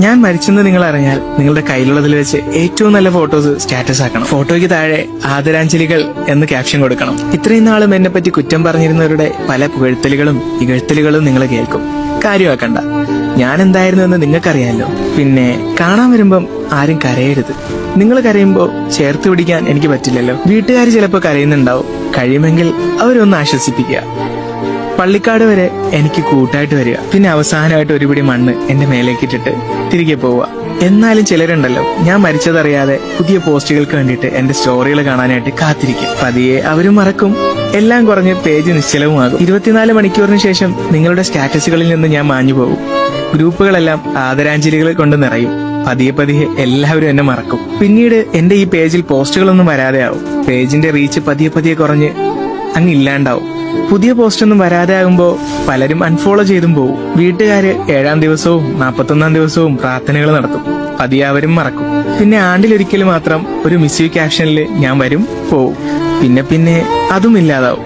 ഞാൻ മരിച്ചെന്ന് നിങ്ങൾ അറിഞ്ഞാൽ നിങ്ങളുടെ കയ്യിലുള്ളതിൽ വെച്ച് ഏറ്റവും നല്ല ഫോട്ടോസ് സ്റ്റാറ്റസ് ആക്കണം. ഫോട്ടോയ്ക്ക് താഴെ ആദരാഞ്ജലികൾ എന്ന് ക്യാപ്ഷൻ കൊടുക്കണം. ഇത്രയും നാളും എന്നെ പറ്റി കുറ്റം പറഞ്ഞിരുന്നവരുടെ പല പുകഴ്ത്തലുകളും ഇകഴ്ത്തലുകളും നിങ്ങൾ കേൾക്കും. കാര്യമാക്കണ്ട, ഞാൻ എന്തായിരുന്നു എന്ന് നിങ്ങൾക്കറിയാമല്ലോ. പിന്നെ കാണാൻ വരുമ്പം ആരും കരയരുത്. നിങ്ങൾ കരയുമ്പോ ചേർത്ത് പിടിക്കാൻ എനിക്ക് പറ്റില്ലല്ലോ. വീട്ടുകാർ ചിലപ്പോൾ കരയുന്നുണ്ടാവും. കഴിയുമെങ്കിൽ അവരൊന്ന് ആശ്വസിപ്പിക്കുക. പള്ളിക്കാട് വരെ എനിക്ക് കൂട്ടായിട്ട് വരിക. പിന്നെ അവസാനമായിട്ട് ഒരു പിടി മണ്ണ് എന്റെ മേലേക്ക് ഇട്ടിട്ട് തിരികെ പോവുക. എന്നാലും ചിലരുണ്ടല്ലോ, ഞാൻ മരിച്ചതറിയാതെ പുതിയ പോസ്റ്റുകൾക്ക് വേണ്ടിയിട്ട് എന്റെ സ്റ്റോറികൾ കാണാനായിട്ട് കാത്തിരിക്കും. പതിയെ അവരും മറക്കും. എല്ലാം കുറഞ്ഞ് പേജ് നിശ്ചലവുമാകും. 24 മണിക്കൂറിന് ശേഷം നിങ്ങളുടെ സ്റ്റാറ്റസുകളിൽ നിന്ന് ഞാൻ മാഞ്ഞു പോകും. ഗ്രൂപ്പുകളെല്ലാം ആദരാഞ്ജലികൾ കൊണ്ട് നിറയും. പതിയെ പതിയെ എല്ലാവരും എന്നെ മറക്കും. പിന്നീട് എന്റെ ഈ പേജിൽ പോസ്റ്റുകളൊന്നും വരാതെ ആവും. പേജിന്റെ റീച്ച് പതിയെ പതിയെ കുറഞ്ഞ് അങ്ങ് ഇല്ലാണ്ടാവും. പുതിയ പോസ്റ്റൊന്നും വരാതെ ആകുമ്പോ പലരും അൺഫോളോ ചെയ്തും പോകും. വീട്ടുകാര് 7-ാം ദിവസവും 41-ാം ദിവസവും പ്രാർത്ഥനകൾ നടത്തും. പതിയെ അവരും മറക്കും. പിന്നെ ആണ്ടിലൊരിക്കൽ മാത്രം ഒരു മിസ് യു ക്യാപ്ഷനിൽ ഞാൻ വരും, പോവും. പിന്നെ അതും ഇല്ലാതാവും.